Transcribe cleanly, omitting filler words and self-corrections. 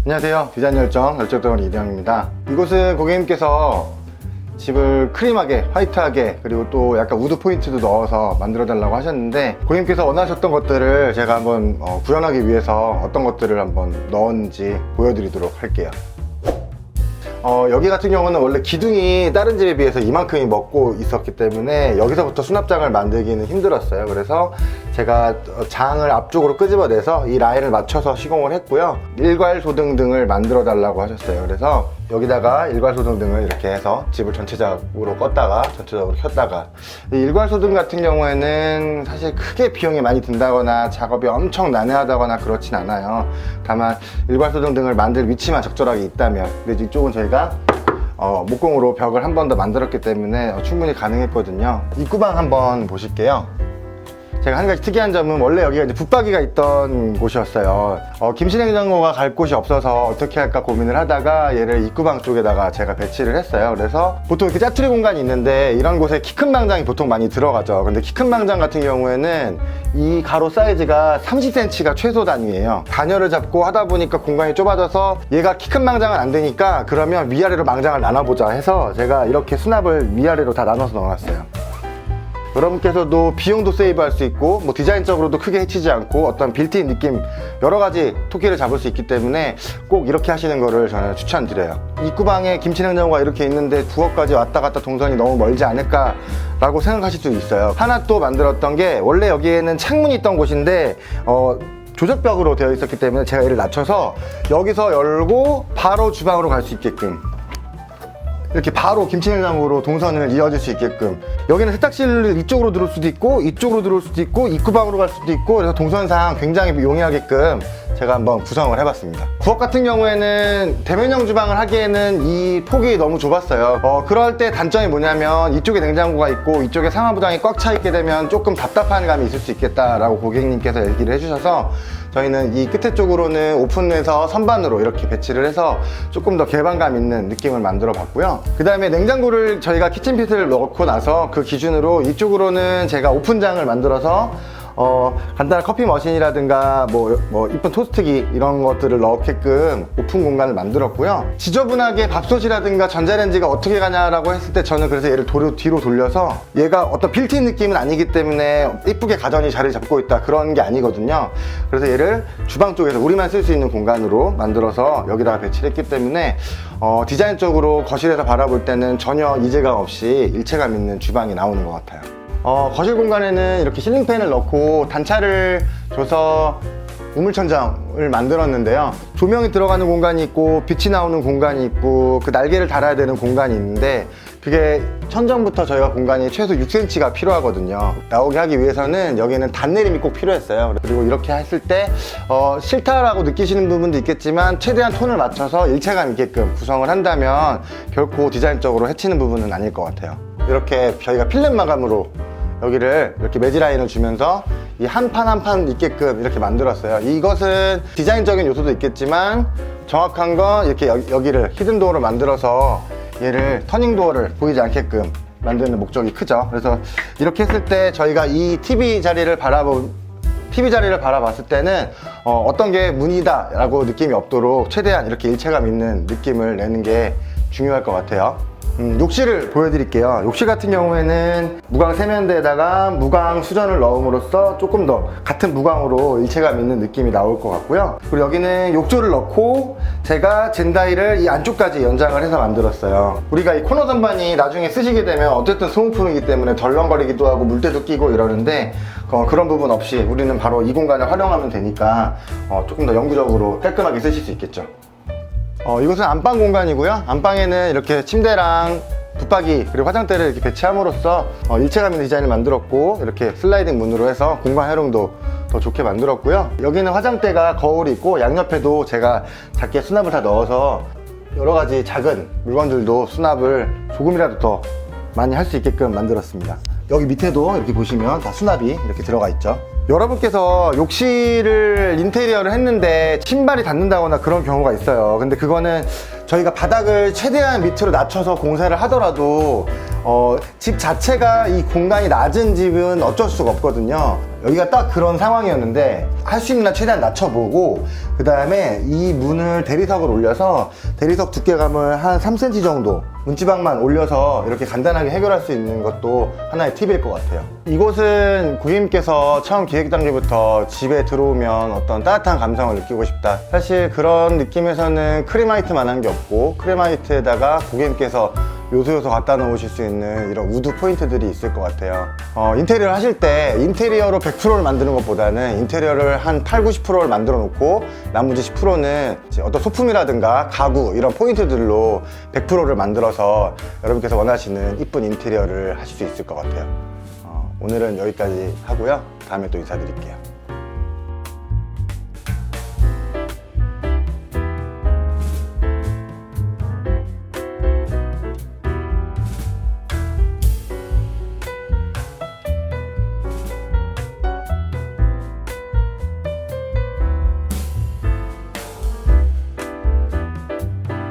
안녕하세요. 디자인 열정덩어리 이대영입니다. 이곳은 고객님께서 집을 크림하게, 화이트하게, 그리고 또 약간 우드 포인트도 넣어서 만들어 달라고 하셨는데, 고객님께서 원하셨던 것들을 제가 한번 구현하기 위해서 어떤 것들을 한번 넣었는지 보여드리도록 할게요. 여기 같은 경우는 원래 기둥이 다른 집에 비해서 이만큼이 먹고 있었기 때문에 여기서부터 수납장을 만들기는 힘들었어요. 그래서 제가 장을 앞쪽으로 끄집어내서 이 라인을 맞춰서 시공을 했고요. 일괄소등 등을 만들어 달라고 하셨어요. 그래서 여기다가 일괄소등 등을 이렇게 해서 집을 전체적으로 껐다가 전체적으로 켰다가, 이 일괄소등 같은 경우에는 사실 크게 비용이 많이 든다거나 작업이 엄청 난해하다거나 그렇진 않아요. 다만 일괄소등 등을 만들 위치만 적절하게 있다면. 근데 이쪽은 저희가 목공으로 벽을 한 번 더 만들었기 때문에 충분히 가능했거든요. 입구방 한번 보실게요. 제가 한 가지 특이한 점은, 원래 여기가 이제 붙박이가 있던 곳이었어요. 김치냉장고가 갈 곳이 없어서 어떻게 할까 고민을 하다가 얘를 입구방 쪽에다가 제가 배치를 했어요. 그래서 보통 이렇게 짜투리 공간이 있는데 이런 곳에 키 큰 망장이 보통 많이 들어가죠. 근데 키 큰 망장 같은 경우에는 이 가로 사이즈가 30cm가 최소 단위예요. 단열을 잡고 하다 보니까 공간이 좁아져서 얘가 키 큰 망장은 안 되니까, 그러면 위아래로 망장을 나눠보자 해서 제가 이렇게 수납을 위아래로 다 나눠서 넣어놨어요. 여러분께서도 비용도 세이브할 수 있고, 디자인적으로도 크게 해치지 않고 어떤 빌트인 느낌, 여러가지 토끼를 잡을 수 있기 때문에 꼭 이렇게 하시는 거를 저는 추천드려요. 입구방에 김치냉장고가 이렇게 있는데 부엌까지 왔다 갔다 동선이 너무 멀지 않을까 라고 생각하실 수도 있어요. 하나 또 만들었던 게, 원래 여기에는 창문이 있던 곳인데 조적벽으로 되어 있었기 때문에 제가 얘를 낮춰서 여기서 열고 바로 주방으로 갈 수 있게끔, 이렇게 바로 김치냉장고로 동선을 이어질 수 있게끔, 여기는 세탁실을 이쪽으로 들어올 수도 있고 이쪽으로 들어올 수도 있고 입구방으로 갈 수도 있고, 그래서 동선상 굉장히 용이하게끔 제가 한번 구성을 해봤습니다. 부엌 같은 경우에는 대면형 주방을 하기에는 이 폭이 너무 좁았어요. 그럴 때 단점이 뭐냐면, 이쪽에 냉장고가 있고 이쪽에 상하부장이 꽉 차 있게 되면 조금 답답한 감이 있을 수 있겠다라고 고객님께서 얘기를 해주셔서, 저희는 이 끝에 쪽으로는 오픈해서 선반으로 이렇게 배치를 해서 조금 더 개방감 있는 느낌을 만들어 봤고요. 그 다음에 냉장고를 저희가 키친핏을 넣고 나서 그 기준으로 이쪽으로는 제가 오픈장을 만들어서 간단한 커피 머신이라든가 이쁜 토스트기 이런 것들을 넣게끔 오픈 공간을 만들었고요. 지저분하게 밥솥이라든가 전자레인지가 어떻게 가냐라고 했을 때, 저는 그래서 얘를 뒤로 돌려서, 얘가 어떤 빌트인 느낌은 아니기 때문에 이쁘게 가전이 자리를 잡고 있다 그런 게 아니거든요. 그래서 얘를 주방 쪽에서 우리만 쓸 수 있는 공간으로 만들어서 여기다가 배치를 했기 때문에 디자인적으로 거실에서 바라볼 때는 전혀 이질감 없이 일체감 있는 주방이 나오는 것 같아요. 거실 공간에는 이렇게 실링팬을 넣고 단차를 줘서 우물천장을 만들었는데요. 조명이 들어가는 공간이 있고 빛이 나오는 공간이 있고 그 날개를 달아야 되는 공간이 있는데, 그게 천정부터 저희가 공간이 최소 6cm가 필요하거든요. 나오게 하기 위해서는 여기는 단내림이 꼭 필요했어요. 그리고 이렇게 했을 때 싫다라고 느끼시는 부분도 있겠지만, 최대한 톤을 맞춰서 일체감 있게끔 구성을 한다면 결코 디자인적으로 해치는 부분은 아닐 것 같아요. 이렇게 저희가 필름 마감으로 여기를 이렇게 매지 라인을 주면서 이 한 판 한 판 있게끔 이렇게 만들었어요. 이것은 디자인적인 요소도 있겠지만, 정확한 건 이렇게 여기를 히든 도어로 만들어서 얘를 터닝 도어를 보이지 않게끔 만드는 목적이 크죠. 그래서 이렇게 했을 때 저희가 이 TV 자리를 바라봤을 때는 어떤 게 문이다 라고 느낌이 없도록 최대한 이렇게 일체감 있는 느낌을 내는 게 중요할 것 같아요. 욕실을 보여드릴게요. 욕실 같은 경우에는 무광 세면대에다가 무광 수전을 넣음으로써 조금 더 같은 무광으로 일체감 있는 느낌이 나올 것 같고요. 그리고 여기는 욕조를 넣고 제가 젠다이를 이 안쪽까지 연장을 해서 만들었어요. 우리가 이 코너 선반이 나중에 쓰시게 되면 어쨌든 소모품이기 때문에 덜렁거리기도 하고 물때도 끼고 이러는데, 그런 부분 없이 우리는 바로 이 공간을 활용하면 되니까 조금 더 영구적으로 깔끔하게 쓰실 수 있겠죠. 이곳은 안방 공간이고요. 안방에는 이렇게 침대랑 붙박이 그리고 화장대를 이렇게 배치함으로써 일체감 있는 디자인을 만들었고, 이렇게 슬라이딩 문으로 해서 공간 활용도 더 좋게 만들었고요. 여기는 화장대가 거울이 있고 양옆에도 제가 작게 수납을 다 넣어서 여러가지 작은 물건들도 수납을 조금이라도 더 많이 할 수 있게끔 만들었습니다. 여기 밑에도 이렇게 보시면 다 수납이 이렇게 들어가 있죠. 여러분께서 욕실을 인테리어를 했는데 신발이 닿는다거나 그런 경우가 있어요. 근데 그거는 저희가 바닥을 최대한 밑으로 낮춰서 공사를 하더라도 집 자체가 이 공간이 낮은 집은 어쩔 수가 없거든요. 여기가 딱 그런 상황이었는데 할 수 있는 한 최대한 낮춰보고 그 다음에 이 문을 대리석을 올려서 대리석 두께감을 한 3cm 정도 문지방만 올려서 이렇게 간단하게 해결할 수 있는 것도 하나의 팁일 것 같아요. 이곳은 고객님께서 처음 기획 단계부터 집에 들어오면 어떤 따뜻한 감성을 느끼고 싶다, 사실 그런 느낌에서는 크림화이트만한 게 없고 크림화이트에다가 고객님께서 요소 갖다 놓으실 수 있는 이런 우드 포인트들이 있을 것 같아요. 인테리어를 하실 때 인테리어로 100%를 만드는 것보다는 인테리어를 한 8, 90%를 만들어 놓고 나머지 10%는 어떤 소품이라든가 가구 이런 포인트들로 100%를 만들어서 여러분께서 원하시는 이쁜 인테리어를 하실 수 있을 것 같아요. 오늘은 여기까지 하고요. 다음에 또 인사드릴게요.